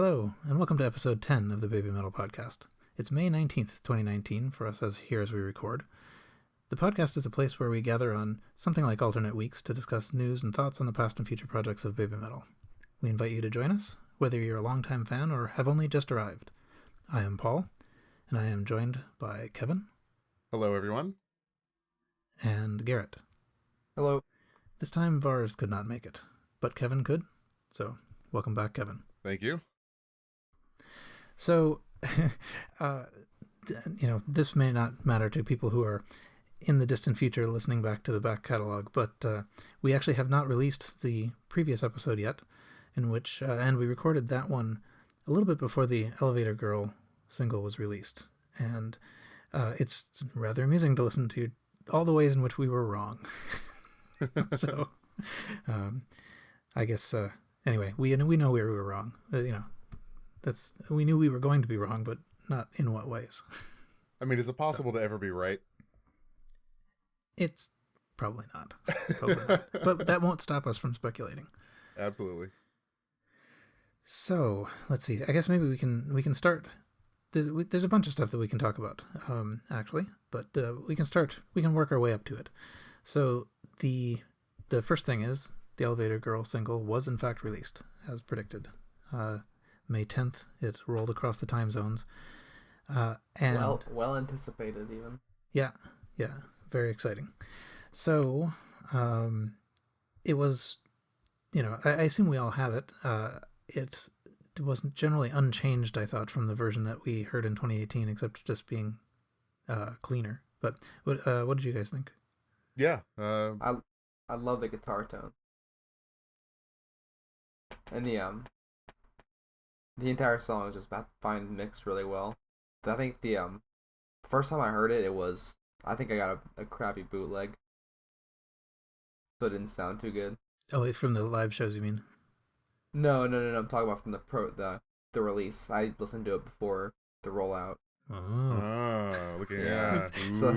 Hello, and welcome to episode 10 of the Baby Metal podcast. It's May 19th, 2019, for us as we record. The podcast is a place where we gather on something like alternate weeks to discuss news and thoughts on the past and future projects of Baby Metal. We invite you to join us, whether you're a longtime fan or have only just arrived. I am Paul, and I am joined by Kevin. Hello, everyone. And Garrett. Hello. This time Vars could not make it, but Kevin could, so welcome back, Kevin. Thank you. So, this may not matter to people who are in the distant future listening back to the back catalog, but we actually have not released the previous episode yet, in which, and we recorded that one a little bit before the Elevator Girl single was released. And it's rather amusing to listen to all the ways in which we were wrong. So, I guess, anyway, we know we were wrong. We knew we were going to be wrong, but not in what ways. I mean, is it possible to ever be right? It's probably not. But that won't stop us from speculating. Absolutely. So, let's see. I guess maybe we can start. There's a bunch of stuff that we can talk about, actually, but we can work our way up to it. So, the first thing is the Elevator Girl single was in fact released, as predicted. May 10th, it rolled across the time zones. And well anticipated, even. Yeah, very exciting. So, it was, I assume we all have it. It wasn't generally unchanged, I thought, from the version that we heard in 2018, except just being cleaner. But what did you guys think? Yeah. I love the guitar tone. And the entire song is just fine mixed really well. I think the first time I heard it, I think I got a crappy bootleg, so it didn't sound too good. Oh, from the live shows, you mean? No. I'm talking about from the release. I listened to it before the rollout. Oh, look at that. So,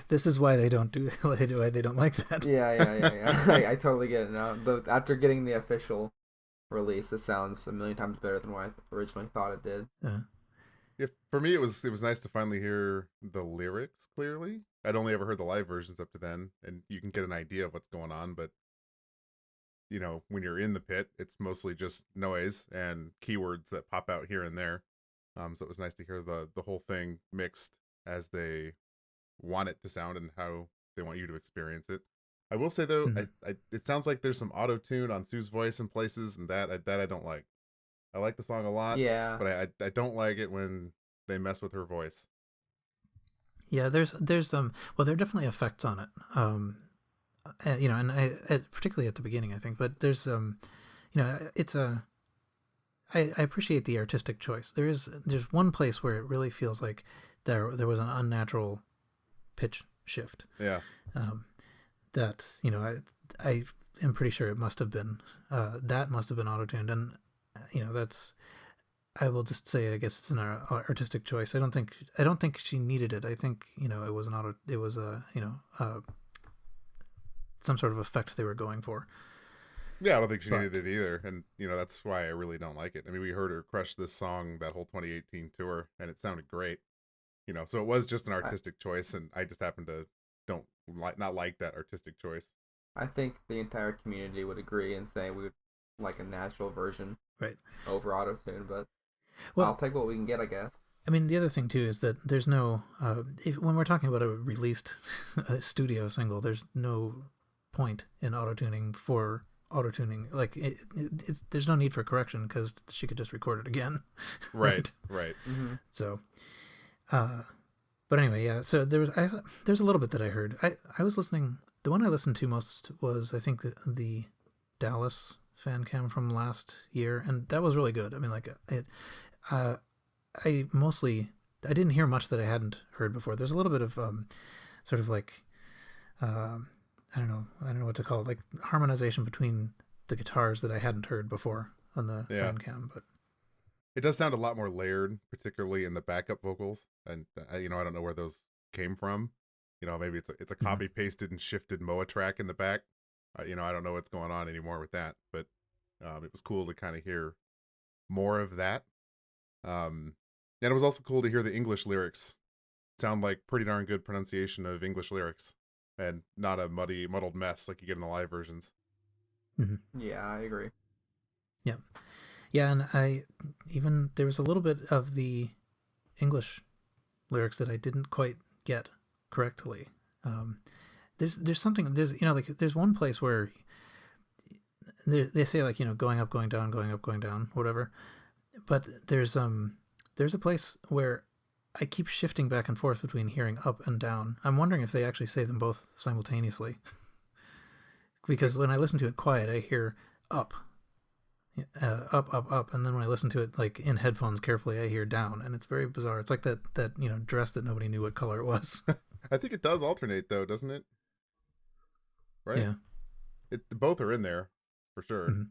this is why they don't why they don't like that. Yeah. I totally get it now. After getting the official release, it sounds a million times better than what I originally thought it did. Yeah, for me, it was nice to finally hear the lyrics clearly. I'd only ever heard the live versions up to then, and you can get an idea of what's going on, but when you're in the pit, it's mostly just noise and keywords that pop out here and there. So it was nice to hear the whole thing mixed as they want it to sound and how they want you to experience it. I will say though, it sounds like there's some auto tune on Sue's voice in places, and that I don't like. I like the song a lot, yeah, but I don't like it when they mess with her voice. Yeah, there's well, there are definitely effects on it, and I particularly at the beginning, I think. But there's it's I appreciate the artistic choice. There's one place where it really feels like there was an unnatural pitch shift. Yeah. That I am pretty sure it must have been auto-tuned, and that's, I will just say, I guess it's an artistic choice. I don't think she needed it. I think it was some sort of effect they were going for. Yeah, I don't think she needed it either, and that's why I really don't like it. I mean, we heard her crush this song that whole 2018 tour, and it sounded great. So it was just an artistic choice, and I just happened to not like that artistic choice. I think the entire community would agree and say we would like a natural version, right, over auto-tune, but I'll take what we can get, I guess. I mean, the other thing too is that there's no when we're talking about a released studio single, there's no point in auto-tuning for auto-tuning. Like it's there's no need for correction because she could just record it again. Right. Mm-hmm. So, but anyway, yeah. So there's a little bit that I heard. I was listening. The one I listened to most was, I think, the Dallas fan cam from last year, and that was really good. I mean, like I didn't hear much that I hadn't heard before. There's a little bit of sort of like I don't know what to call it, like harmonization between the guitars that I hadn't heard before on the fan cam, but it does sound a lot more layered, particularly in the backup vocals, and I don't know where those came from. Maybe it's a copy pasted and shifted Moa track in the back. I don't know what's going on anymore with that, but it was cool to kind of hear more of that. And it was also cool to hear the English lyrics sound like pretty darn good pronunciation of English lyrics and not a muddled mess like you get in the live versions. Mm-hmm. Yeah, I agree. Yeah. Yeah, and there was a little bit of the English lyrics that I didn't quite get correctly. There's something, there's one place where they say like, going up, going down, going up, going down, whatever. But there's a place where I keep shifting back and forth between hearing up and down. I'm wondering if they actually say them both simultaneously. Because when I listen to it quiet, I hear up, up, and then when I listen to it like in headphones carefully, I hear down, and it's very bizarre. It's like that dress that nobody knew what color it was. I think it does alternate though, doesn't it? Right? Yeah. Both are in there for sure. Mm-hmm.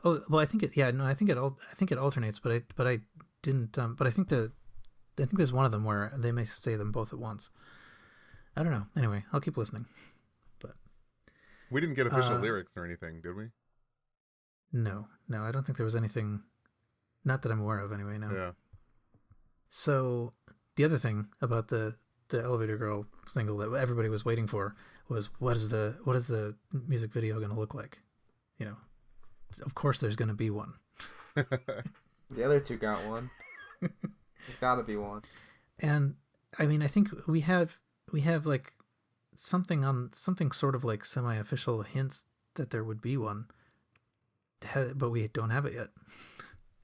Oh well, I think it. Yeah, no, I think it alternates, but I didn't. But I think there's one of them where they may say them both at once. I don't know. Anyway, I'll keep listening. But we didn't get official lyrics or anything, did we? No, I don't think there was anything. Not that I'm aware of, anyway. No. Yeah. So the other thing about the Elevator Girl single that everybody was waiting for was what is the music video going to look like? Of course there's going to be one. The other two got one. There's got to be one. And I mean, I think we have like something sort of like semi-official hints that there would be one, but we don't have it yet.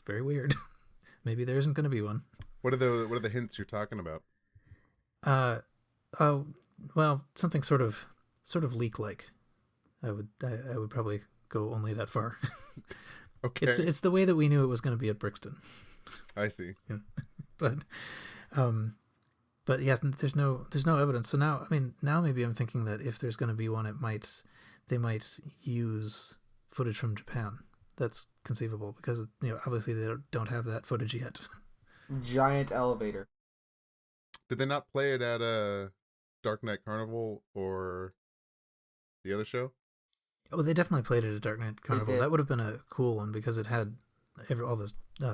Very weird. Maybe there isn't going to be one. What are the hints you're talking about? Well, something sort of leak-like. I would probably go only that far. Okay. It's the way that we knew it was going to be at Brixton. I see. Yeah. But yes, there's no evidence. So now maybe I'm thinking that if there's going to be one, they might use footage from Japan. That's conceivable because obviously they don't have that footage yet. Giant elevator. Did they not play it at a Dark Knight Carnival or the other show? Oh, they definitely played it at Dark Knight Carnival. That would have been a cool one because it had all those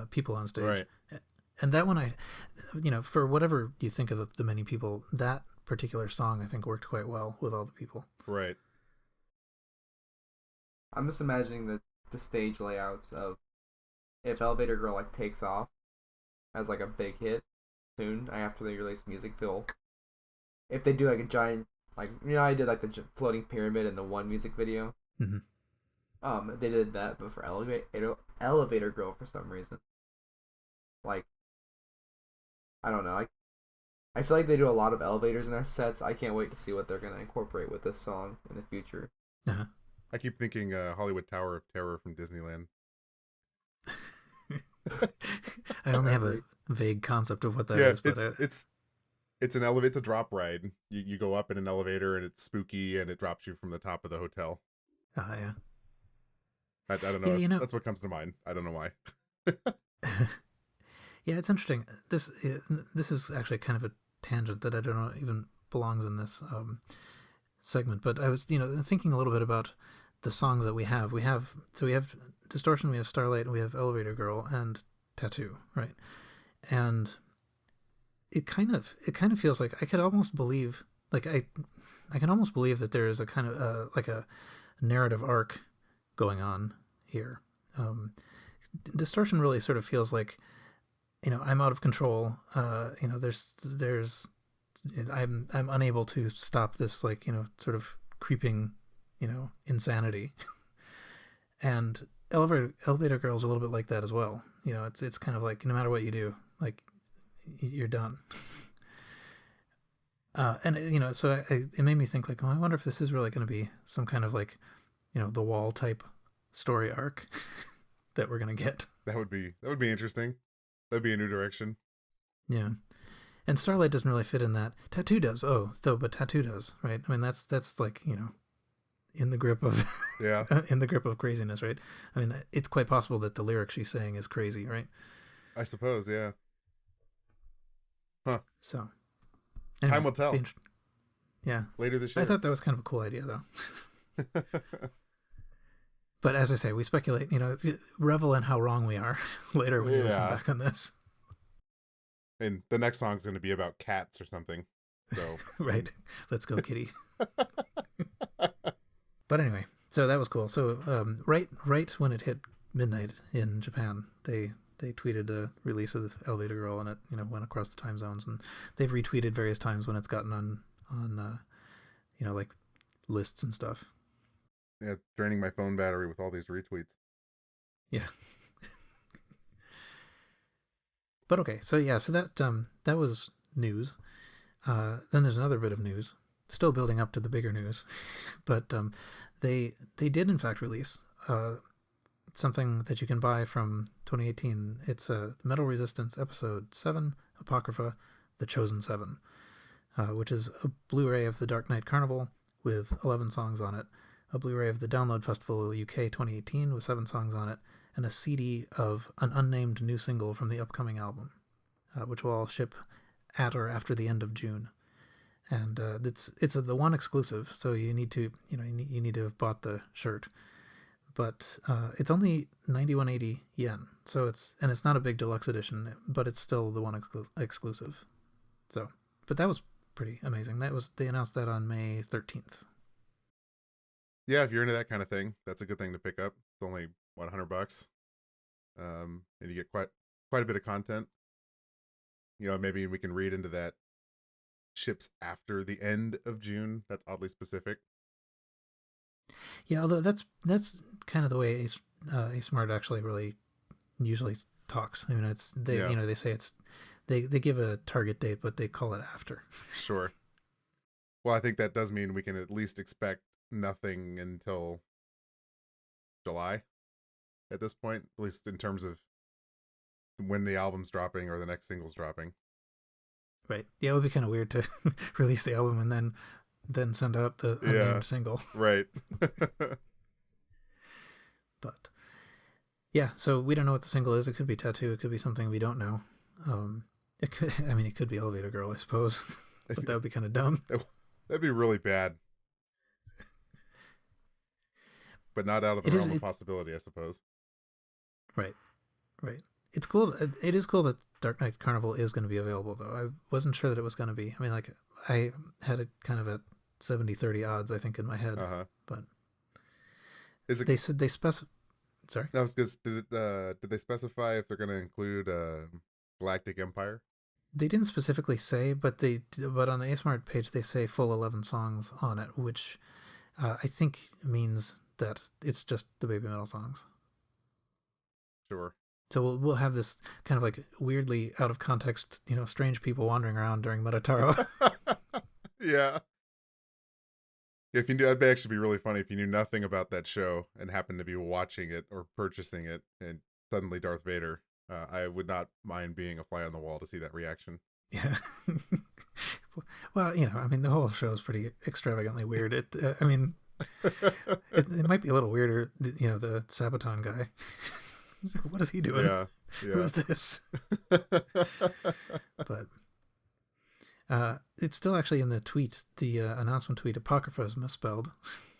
people on stage. Right. And that one, for whatever you think of the many people, that particular song I think worked quite well with all the people. Right. I'm just imagining the stage layouts of if Elevator Girl like takes off as like a big hit soon after they release music video. If they do like a giant, like I did like the floating pyramid in the one music video. Mm-hmm. They did that, but for Elevator Girl for some reason. Like, I don't know. I feel like they do a lot of elevators in their sets. I can't wait to see what they're gonna incorporate with this song in the future. Uh-huh. I keep thinking Hollywood Tower of Terror from Disneyland. I only have a vague concept of what that is. But it's an elevator drop ride. You go up in an elevator and it's spooky and it drops you from the top of the hotel. Yeah. I don't know. Yeah, that's what comes to mind. I don't know why. Yeah, it's interesting. This is actually kind of a tangent that I don't know even belongs in this segment. But I was thinking a little bit about the songs that we have. We have Distortion, we have Starlight, and we have Elevator Girl and Tattoo, right? And it kind of feels like I could almost believe, like I can almost believe that there is a kind of like a narrative arc going on here. Distortion really sort of feels like, I'm out of control. There's I'm unable to stop this, like, sort of creeping, insanity. And Elevator Girl is a little bit like that as well. It's kind of like no matter what you do, like you're done. And so it made me think like, I wonder if this is really going to be some kind of like, the Wall type story arc that we're going to get. That would be interesting. That'd be a new direction. Yeah. And Starlight doesn't really fit in that. Tattoo does. But Tattoo does, right? I mean, that's like, in the grip of in the grip of craziness, right? I mean, it's quite possible that the lyric she's saying is crazy, right? I suppose, yeah. Huh. So, anyway, time will tell. Yeah. Later this year. I thought that was kind of a cool idea, though. But as I say, we speculate, revel in how wrong we are later when you listen Yeah. back on this. And the next song's going to be about cats or something. So Right. Let's go, kitty. But anyway, so that was cool. So right when it hit midnight in Japan, they tweeted the release of the Elevator Girl, and it went across the time zones, and they've retweeted various times when it's gotten on like lists and stuff. Yeah, draining my phone battery with all these retweets. Yeah. But okay, so that was news. Then there's another bit of news, still building up to the bigger news, but they did in fact release something that you can buy from 2018. It's a Metal Resistance Episode 7, Apocrypha, The Chosen 7, which is a Blu-ray of the Dark Knight Carnival with 11 songs on it, a Blu-ray of the Download Festival UK 2018 with 7 songs on it, and a CD of an unnamed new single from the upcoming album, which will all ship at or after the end of June. And it's the one exclusive, so you need to you need to have bought the shirt. But it's only 91.80 yen, so it's not a big deluxe edition, but it's still the one exclusive. So, but that was pretty amazing. They announced that on May 13th. Yeah, if you're into that kind of thing, that's a good thing to pick up. It's only $100, and you get quite a bit of content. Maybe we can read into that. Ships after the end of June. That's oddly specific. Yeah, although that's kind of the way A Smart actually really usually talks. I mean, they say they give a target date, but they call it after. Sure. Well, I think that does mean we can at least expect nothing until July at this point, at least in terms of when the album's dropping or the next single's dropping. Right. Yeah, it would be kind of weird to release the album and then send out the unnamed single. Right. But yeah, so we don't know what the single is. It could be Tattoo. It could be something we don't know. It could be Elevator Girl, I suppose. But that would be kind of dumb. That'd be really bad. But not out of the realm of possibility, I suppose. Right. It's cool. It is cool that Dark Knight Carnival is going to be available, though. I wasn't sure that it was going to be. I mean, like, I had it kind of at 70-30 odds, I think, in my head. But is it? They said they specify. Sorry. No, did they specify if they're going to include Galactic Empire? They didn't specifically say, but on the ASMart page they say full 11 songs on it, which I think means that it's just the BABYMETAL songs. Sure. So we'll have this kind of like weirdly out of context, strange people wandering around during Metataro. Yeah. If you knew, that'd actually be really funny if you knew nothing about that show and happened to be watching it or purchasing it, and suddenly Darth Vader. I would not mind being a fly on the wall to see that reaction. Yeah. Well, the whole show is pretty extravagantly weird. It might be a little weirder, the Sabaton guy. What is he doing? Yeah. Who is this? But it's still actually in the tweet, the announcement tweet. Apocrypha is misspelled,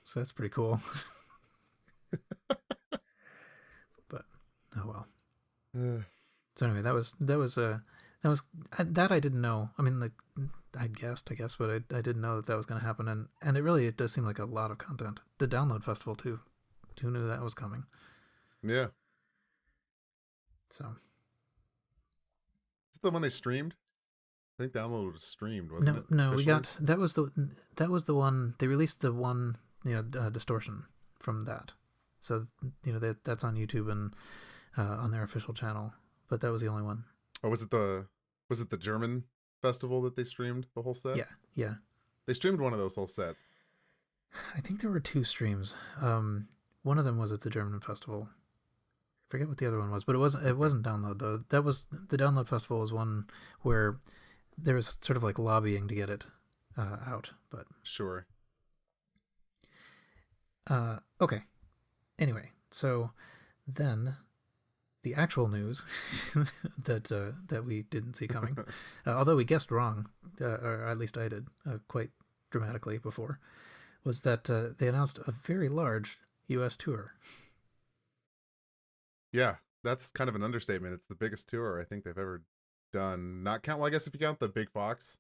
so that's pretty cool. But oh well. So anyway, that was that I didn't know. I mean, like, I guessed, but I didn't know that was going to happen, and it does seem like a lot of content. The Download Festival too. Who knew that was coming? Yeah. So. Is it the one they streamed? I think Download was streamed, wasn't it? No, we got that was the one they released, the one distortion from that. So that's on YouTube and on their official channel, but that was the only one. Oh, was it the German festival that they streamed the whole set? Yeah. They streamed one of those whole sets. I think there were 2 streams. One of them was at the German festival. I forget what the other one was, but it wasn't Download though. That was the Download Festival was one where there was sort of like lobbying to get it out, but sure. Okay. Anyway, so then the actual news that we didn't see coming, although we guessed wrong, or at least I did quite dramatically before, was that they announced a very large U.S. tour. Yeah, that's kind of an understatement. It's the biggest tour I think they've ever done. Not count, well, I guess if you count the Big Fox,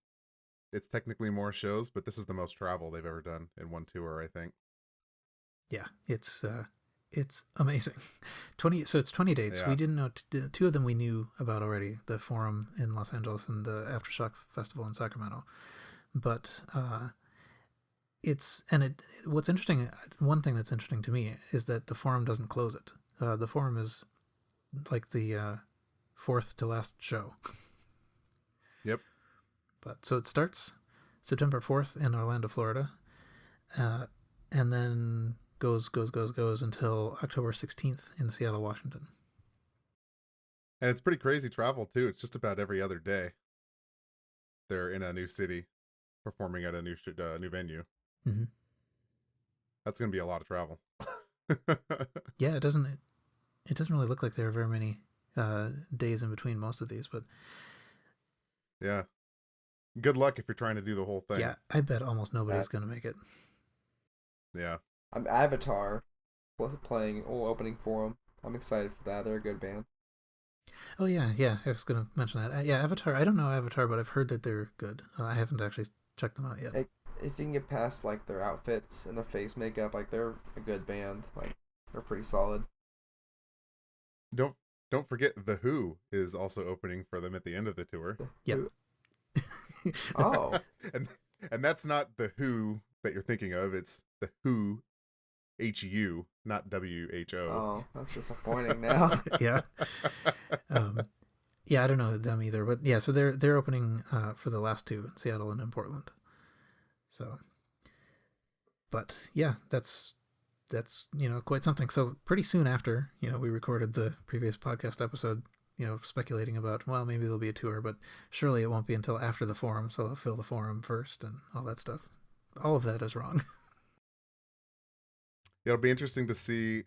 it's technically more shows, but this is the most travel they've ever done in one tour, I think. Yeah, it's amazing. 20, so it's 20 dates. We Yeah. didn't know two of them we knew about already, the Forum in Los Angeles and the Aftershock Festival in Sacramento. But what's interesting, one thing that's interesting to me is that the Forum doesn't close it. The Forum is like the fourth to last show. Yep. But so it starts September 4th in Orlando, Florida, and then goes until October 16th in Seattle, Washington. And it's pretty crazy travel too. It's just about every other day they're in a new city performing at a new venue. Mm-hmm. That's going to be a lot of travel. Yeah, it doesn't really look like there are very many days in between most of these, but yeah. Good luck if you're trying to do the whole thing. yeah, I bet almost nobody's going to make it. Yeah. I'm Avatar playing opening for them. I'm excited for that. They're a good band. Oh yeah, I was going to mention that. Yeah, Avatar. I don't know Avatar, but I've heard that they're good. I haven't actually checked them out yet. If you can get past like their outfits and the face makeup, like they're a good band. Like they're pretty solid. Don't forget The Who is also opening for them at the end of the tour. Yep. Oh. and that's not The Who that you're thinking of. It's The Who, HU, not WHO. Oh, that's disappointing now. Yeah. Yeah, I don't know them either, but yeah, so they're opening for the last two in Seattle and in Portland. So, but yeah, that's quite something. So pretty soon after we recorded the previous podcast episode, speculating about, well, maybe there'll be a tour, but surely it won't be until after the Forum, so they'll fill the Forum first and all that stuff. All of that is wrong. It'll be interesting to see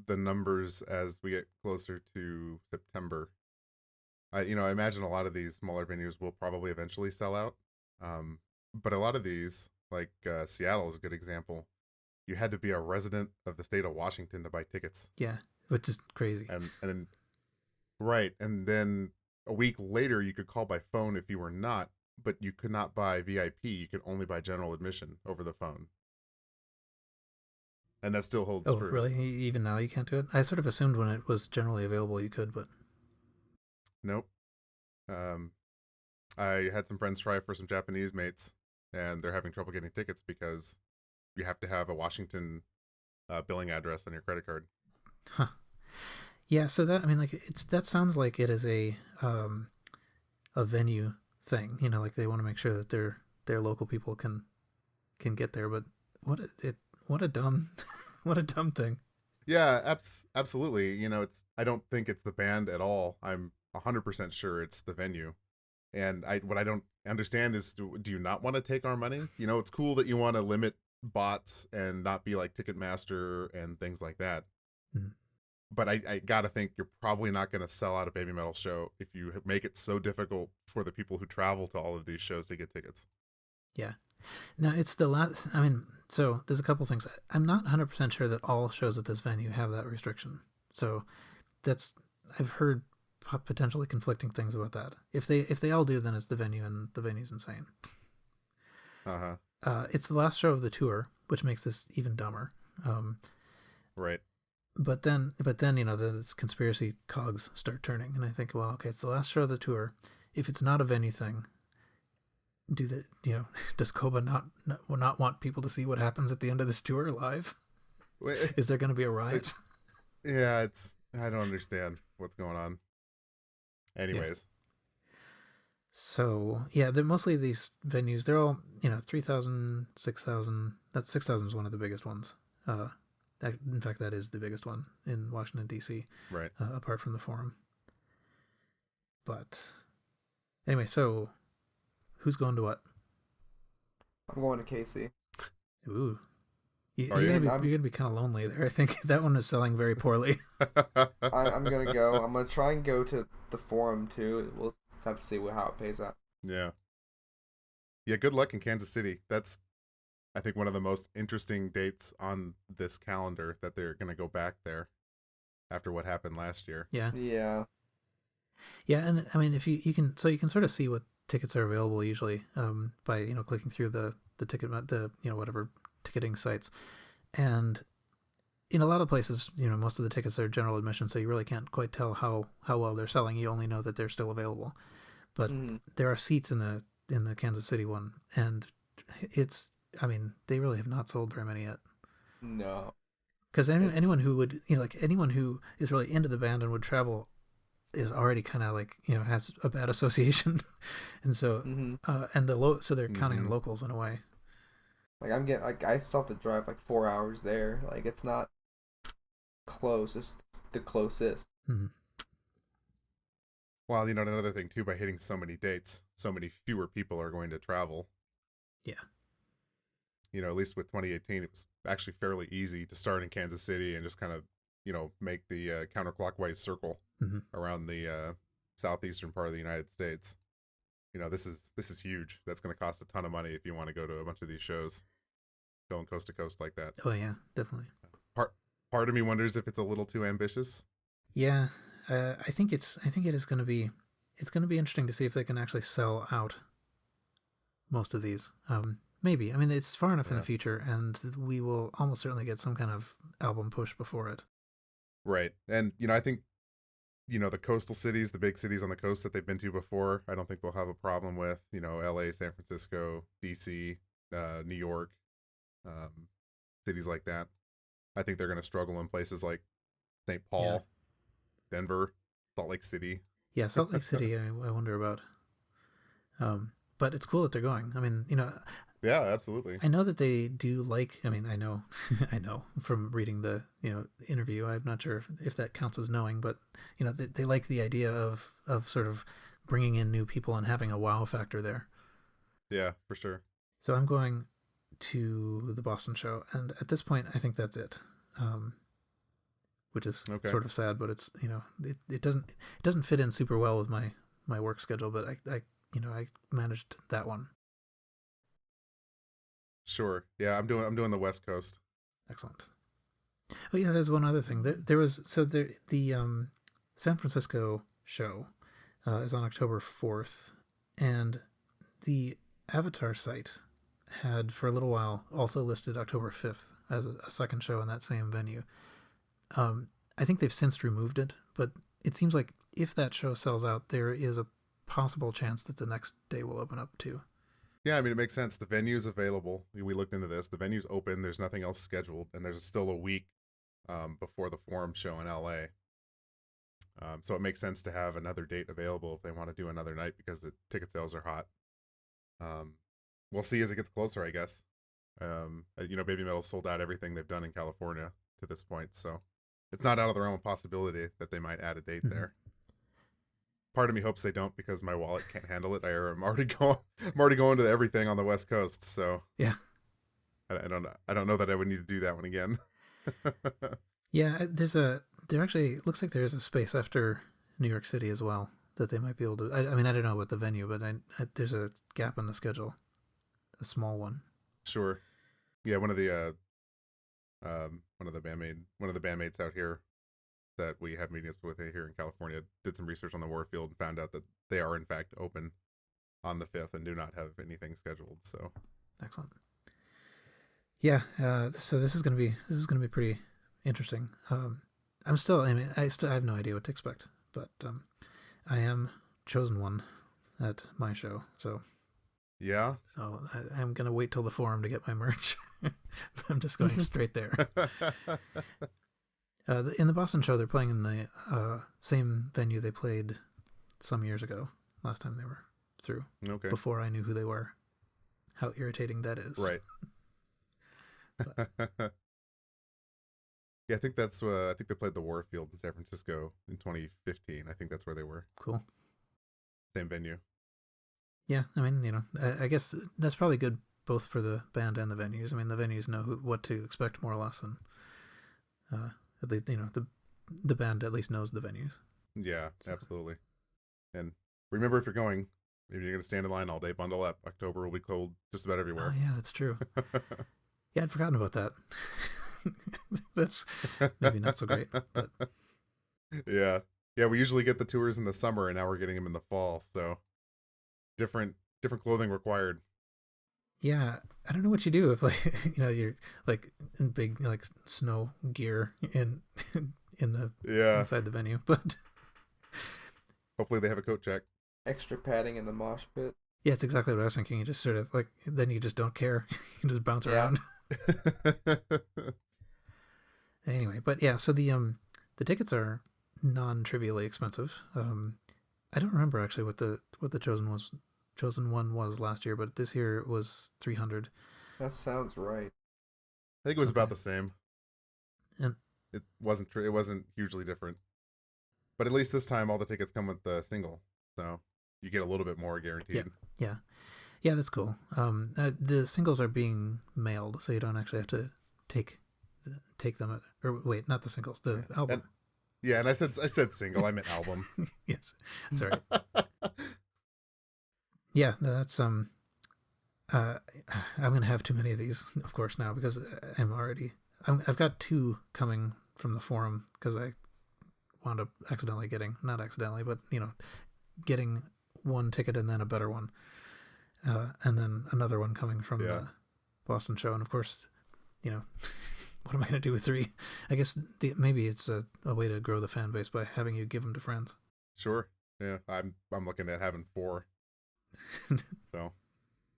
the numbers as we get closer to September. I imagine a lot of these smaller venues will probably eventually sell out. But a lot of these, like Seattle is a good example. You had to be a resident of the state of Washington to buy tickets. Yeah, which is crazy. And then, right, and then a week later you could call by phone if you were not, but you could not buy VIP. You could only buy general admission over the phone. And that still holds true. Oh, really? Even now you can't do it? I sort of assumed when it was generally available you could, but nope. I had some friends try for some Japanese mates, and they're having trouble getting tickets because you have to have a Washington billing address on your credit card. Huh. Yeah, so that sounds like it is a venue thing. Like they want to make sure that their local people can get there. But what a dumb what a dumb thing. Yeah, absolutely. I don't think it's the band at all. I'm 100% sure it's the venue. And what I don't understand is, do you not want to take our money? It's cool that you want to limit bots and not be like Ticketmaster and things like that. Mm-hmm. But I gotta think you're probably not going to sell out a BABYMETAL show if you make it so difficult for the people who travel to all of these shows to get tickets. Yeah. Now, it's the last... so there's a couple things. I'm not 100% sure that all shows at this venue have that restriction. So I've heard potentially conflicting things about that. If they all do, then it's the venue, and the venue's insane. It's the last show of the tour, which makes this even dumber. Right. But then the conspiracy cogs start turning, and I think, well, okay, it's the last show of the tour. If it's not a venue thing, does Koba not want people to see what happens at the end of this tour live? Wait, is there going to be a riot? Yeah, I don't understand what's going on. Anyways. Yeah. So yeah, they're mostly these venues. They're all 3,000, 6,000. That 6,000 is one of the biggest ones. In fact, that is the biggest one in Washington D.C. Right. Apart from the Forum. But anyway, so who's going to what? I'm going to Casey. Ooh. You're gonna be kind of lonely there. I think that one is selling very poorly. I'm gonna go. I'm gonna try and go to the Forum too. We'll have to see how it pays out. Yeah. Yeah. Good luck in Kansas City. That's, I think, one of the most interesting dates on this calendar that they're gonna go back there. after what happened last year. Yeah. Yeah. Yeah, and I mean, if you can sort of see what tickets are available usually by clicking through the ticket the whatever ticketing sites, and in a lot of places most of the tickets are general admission, so you really can't quite tell how well they're selling. You only know that they're still available, but there are seats in the Kansas City one, and it's they really have not sold very many yet. No, because anyone who would anyone who is really into the band and would travel is already kind of has a bad association, and so and so they're counting on locals in a way. I still have to drive 4 hours there. It's not close. It's the closest. Mm-hmm. Well, another thing too, by hitting so many dates, so many fewer people are going to travel. Yeah. At least with 2018, it was actually fairly easy to start in Kansas City and just kind of, make the counterclockwise circle around the southeastern part of the United States. This is huge. That's going to cost a ton of money if you want to go to a bunch of these shows, going coast to coast like that. Oh yeah, definitely. Part of me wonders if it's a little too ambitious. Yeah, I think it is going to be. It's going to be interesting to see if they can actually sell out most of these. Maybe. It's far enough in the future, and we will almost certainly get some kind of album push before it. Right, and I think the coastal cities, the big cities on the coast that they've been to before, I don't think they'll have a problem with. LA, San Francisco, DC, New York, cities like that. I think they're going to struggle in places like St. Paul, Denver, Salt Lake City. Yeah, Salt Lake City, I wonder about. But it's cool that they're going. Yeah, absolutely. I know that they do I know I know from reading the interview. I'm not sure if that counts as knowing, but they like the idea of sort of bringing in new people and having a wow factor there. Yeah, for sure. So I'm going to the Boston show, and at this point I think that's it. Which is sort of sad, but it's it doesn't fit in super well with my work schedule, but I managed that one. Sure. Yeah, I'm doing the West Coast. Excellent. Oh yeah, there's one other thing. There was the San Francisco show is on October 4th, and the Avatar site had for a little while also listed October 5th as a second show in that same venue. I think they've since removed it, but it seems like if that show sells out, there is a possible chance that the next day will open up too. Yeah, it makes sense. The venue's available. We looked into this. The venue's open. There's nothing else scheduled, and there's still a week before the Forum show in LA. So it makes sense to have another date available if they want to do another night because the ticket sales are hot. We'll see as it gets closer, I guess. BABYMETAL sold out everything they've done in California to this point, so it's not out of the realm of possibility that they might add a date there. Part of me hopes they don't because my wallet can't handle it. I'm already going to everything on the West Coast, so yeah. I don't know that I would need to do that one again. Yeah, there actually looks like there is a space after New York City as well that they might be able to. I don't know about the venue, but there's a gap in the schedule, a small one. Sure. Yeah, one of the bandmates out here that we have meetings with here in California did some research on the Warfield and found out that they are in fact open on the 5th and do not have anything scheduled. So excellent. Yeah, so this is gonna be pretty interesting. I have no idea what to expect, but I am chosen one at my show, so yeah. So I'm gonna wait till the Forum to get my merch. I'm just going straight there. In the Boston show, they're playing in the same venue they played some years ago, last time they were through. Okay. Before I knew who they were. How irritating that is. Right. Yeah, I think they played the Warfield in San Francisco in 2015. I think that's where they were. Cool. Same venue. Yeah, I guess that's probably good both for the band and the venues. The venues know what to expect more or less, and at least the band at least knows the venues. Yeah, so. Absolutely. And remember, if you're going, maybe you're going to stand in line all day, bundle up. October will be cold just about everywhere. Oh yeah, that's true. Yeah, I'd forgotten about that. That's maybe not so great, but Yeah. Yeah, we usually get the tours in the summer, and now we're getting them in the fall. So different clothing required. Yeah, I don't know what you do if like you're like in big like snow gear in the Yeah. inside the venue, but Hopefully they have a coat check. Extra padding in the mosh pit. yeah, it's exactly what I was thinking. You just sort of like then you just don't care, you just bounce Yeah. around anyway. But yeah, so the tickets are non-trivially expensive. I don't remember actually what the chosen one was last year, but this year it was 300. That sounds right. I think it was Okay. about the same. And It wasn't hugely different. But at least this time all the tickets come with the single. So you get a little bit more guaranteed. yeah, yeah, that's cool. The singles are being mailed, so you don't actually have to take them. Or wait, not the singles, the album. And I said single, I meant album. Yes, sorry. Yeah, no, that's I'm gonna have too many of these, of course, now because I've got two coming from the forum because I wound up not accidentally, but getting one ticket and then a better one, and then another one coming from the Boston show, and of course, what am I going to do with three? I guess maybe it's a way to grow the fan base by having you give them to friends. Sure. Yeah, I'm looking at having 4. So,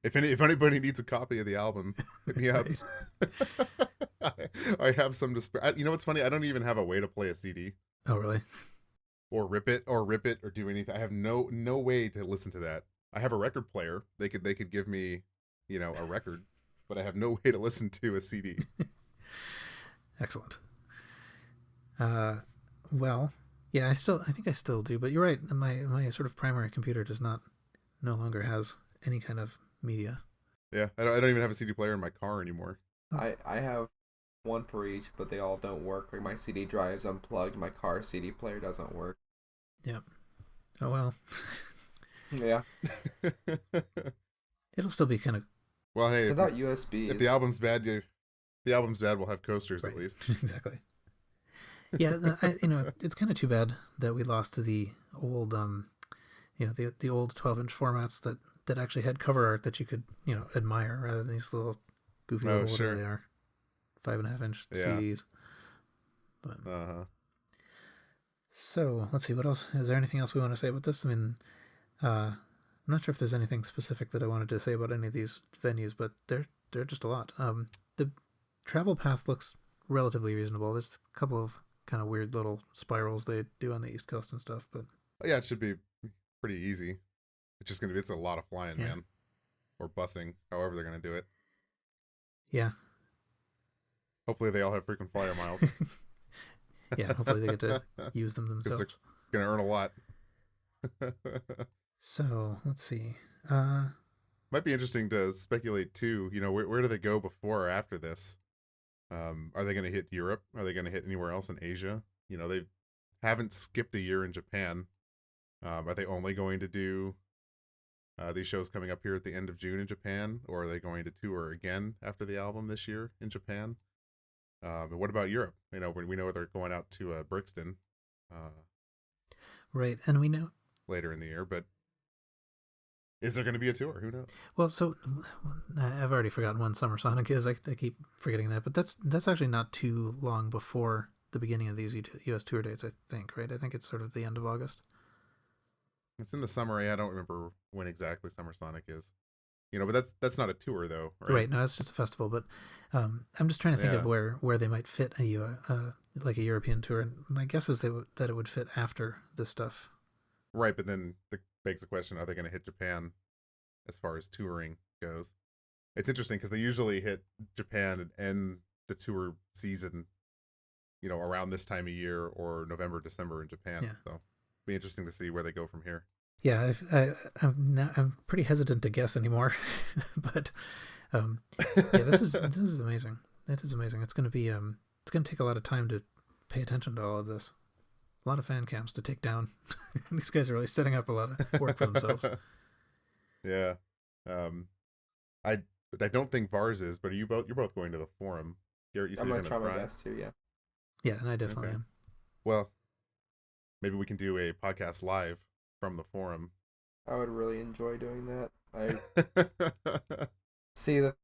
if anybody needs a copy of the album, hit me up. I have some to spare. You know what's funny? I don't even have a way to play a CD. Oh, really? Or rip it, or do anything. I have no way to listen to that. I have a record player. They could give me, a record, but I have no way to listen to a CD. Excellent. Well, yeah, I think I still do, but you're right. My sort of primary computer no longer has any kind of media. Yeah, I don't even have a CD player in my car anymore. I have one for each, but they all don't work. Like my CD drive's unplugged, my car CD player doesn't work. Yep. Oh well. Yeah. It'll still be kind of. Well, hey, send out USB. If the album's bad, we'll have coasters right. at least. Exactly. Yeah, it's kind of too bad that we lost to the old, the old 12-inch formats that actually had cover art that you could, admire rather than these little goofy little whatever they are, 5.5-inch CDs. But so let's see what else. Is there anything else we want to say about this? I mean, I'm not sure if there's anything specific that I wanted to say about any of these venues, but they're just a lot. The travel path looks relatively reasonable. There's a couple of kind of weird little spirals they do on the East Coast and stuff, but yeah, it should be pretty easy. It's a lot of flying, man, or busing, however they're gonna do it. Yeah. Hopefully they all have frequent flyer miles. Yeah, hopefully they get to use them themselves. They're gonna earn a lot. So let's see. Might be interesting to speculate too. Where do they go before or after this? Are they going to hit Europe? Are they going to hit anywhere else in Asia? They haven't skipped a year in Japan. Are they only going to do these shows coming up here at the end of June in Japan, or are they going to tour again after the album this year in Japan? And what about Europe? We know they're going out to Brixton. Right, and we know later in the year, but is there going to be a tour? Who knows? Well, so I've already forgotten when Summer Sonic is. I keep forgetting that, but that's actually not too long before the beginning of these U.S. tour dates, I think, right? I think it's sort of the end of August. It's in the summer. I don't remember when exactly Summer Sonic is. But that's not a tour, though, right? Right, no, it's just a festival, but I'm just trying to think of where they might fit like a European tour, and my guess is that it would fit after this stuff. Right, but then begs the question, are they going to hit Japan as far as touring goes? It's interesting because they usually hit Japan and end the tour season, around this time of year or November, December in Japan. Yeah. So it'll be interesting to see where they go from here. Yeah, I'm pretty hesitant to guess anymore, but this is amazing. It is amazing. It's going to take a lot of time to pay attention to all of this. A lot of fan cams to take down. These guys are really setting up a lot of work for themselves. Yeah. I don't think Vars is, but you're both going to the forum. Garrett, you said I'm you're going to try my best too, yeah. Yeah, and I definitely am. Well, maybe we can do a podcast live from the forum. I would really enjoy doing that. See the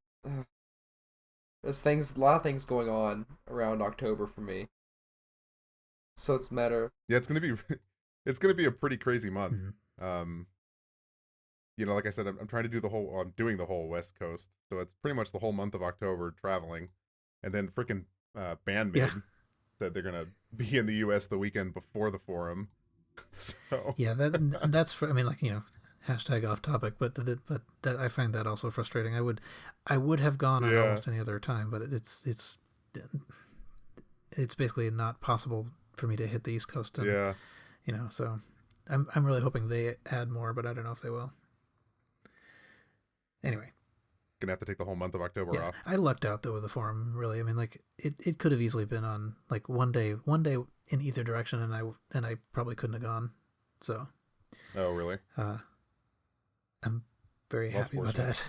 there's a lot of things going on around October for me. So it's a matter. Yeah, it's gonna be a pretty crazy month. Mm-hmm. Like I said, I'm trying to do I'm doing the whole West Coast, so it's pretty much the whole month of October traveling, and then freaking Bandmade said they're gonna be in the U.S. the weekend before the forum. So yeah, that's for, I mean, like, hashtag off topic, but that I find that also frustrating. I would have gone on almost any other time, but it's basically not possible for me to hit the East Coast. And, so I'm really hoping they add more, but I don't know if they will. Anyway, gonna have to take the whole month of October off. I lucked out though with the forum. Really, I mean, like it could have easily been on like one day in either direction, and I probably couldn't have gone. So. Oh really? I'm very happy about that.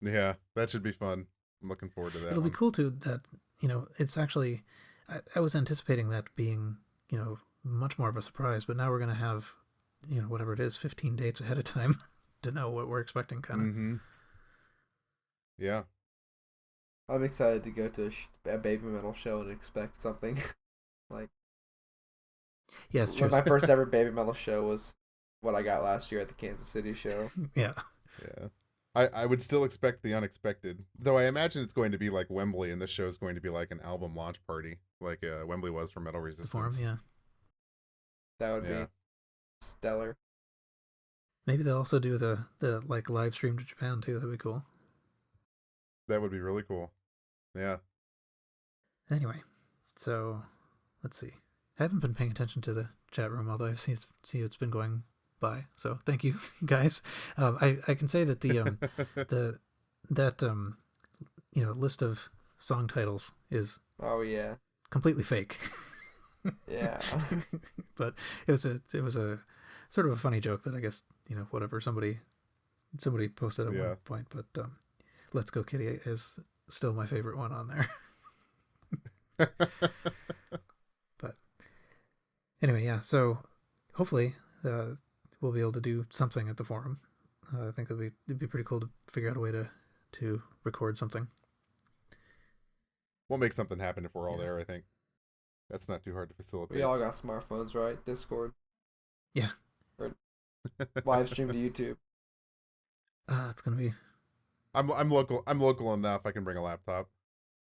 Yeah, that should be fun. I'm looking forward to that. It'll be cool too that, it's actually, I was anticipating that being, much more of a surprise, but now we're going to have, whatever it is, 15 dates ahead of time to know what we're expecting, kind of. Mm-hmm. Yeah. I'm excited to go to a BABYMETAL show and expect something. Like, yeah, it's true. My first ever BABYMETAL show was what I got last year at the Kansas City show. Yeah. I would still expect the unexpected, though I imagine it's going to be like Wembley, and this show is going to be like an album launch party, like Wembley was for Metal Resistance. The forum, yeah. That would be stellar. Maybe they'll also do the like live stream to Japan too. That'd be cool. That would be really cool. Yeah. Anyway, so let's see. I haven't been paying attention to the chat room, although I've seen it's been going by. So thank you, guys. I can say that the list of song titles is completely fake. Yeah. But it was a sort of a funny joke that I guess whatever somebody posted at one point. But Let's Go Kitty is still my favorite one on there. But anyway, yeah. So hopefully we'll be able to do something at the forum. I think it'd be pretty cool to figure out a way to record something. We'll make something happen if we're all there. I think that's not too hard to facilitate. We all got smartphones, right? Discord. Yeah. Or live stream to YouTube. It's gonna be. I'm local. I'm local enough. I can bring a laptop.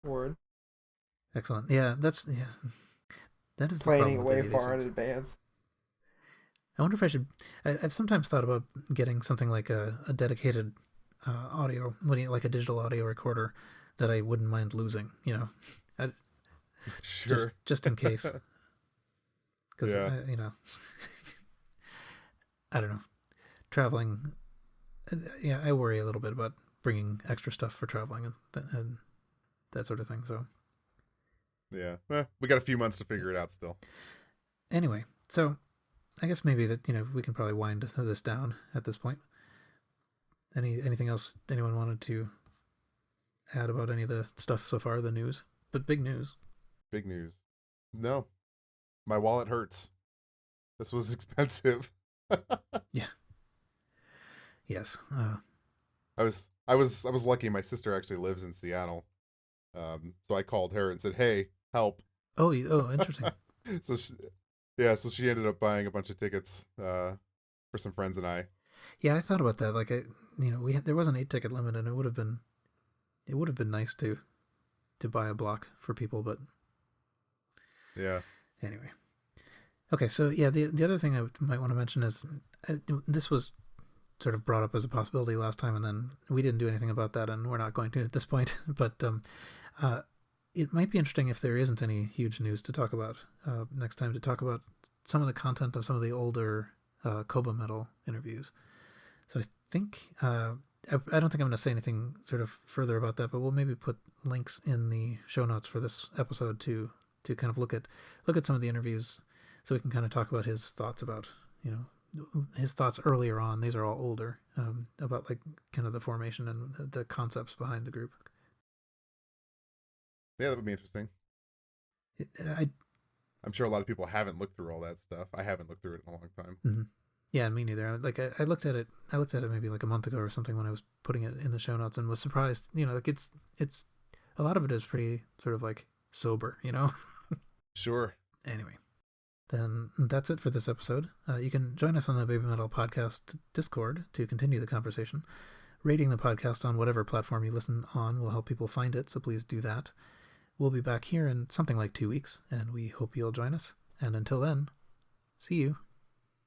Word. Excellent. Yeah, that is planning way far in advance. I wonder if I should. I've sometimes thought about getting something like a dedicated audio, like a digital audio recorder that I wouldn't mind losing. Sure. Just in case. Because I don't know, traveling. Yeah, I worry a little bit about bringing extra stuff for traveling and that sort of thing. So. Yeah, we got a few months to figure it out still. Anyway, so I guess maybe that we can probably wind this down at this point. Anything else anyone wanted to add about any of the stuff so far, the news? But big news. Big news. No, my wallet hurts. This was expensive. Yeah. Yes. I was lucky. My sister actually lives in Seattle, so I called her and said, "Hey, help." Oh, interesting. So she ended up buying a bunch of tickets for some friends and I. Yeah, I thought about that. Like, there was an 8-ticket limit, and it would have been nice to buy a block for people, but yeah. Anyway, okay. So yeah, the other thing I might want to mention is this was sort of brought up as a possibility last time, and then we didn't do anything about that, and we're not going to at this point. But it might be interesting if there isn't any huge news to talk about next time, to talk about some of the content of some of the older Kobametal interviews. So I think I don't think I'm going to say anything sort of further about that, but we'll maybe put links in the show notes for this episode to kind of look at some of the interviews, so we can kind of talk about his thoughts about his thoughts earlier on. These are all older, about like kind of the formation and the concepts behind the group. Yeah, that would be interesting. I'm sure a lot of people haven't looked through all that stuff. I haven't looked through it in a long time. Mm-hmm. Yeah, me neither. Like I looked at it. I looked at it maybe like a month ago or something when I was putting it in the show notes, and was surprised. Like it's a lot of it is pretty sort of like sober. Sure. Anyway, then that's it for this episode. You can join us on the Baby Metal Podcast Discord to continue the conversation. Rating the podcast on whatever platform you listen on will help people find it, so please do that. We'll be back here in something like 2 weeks, and we hope you'll join us. And until then, see you.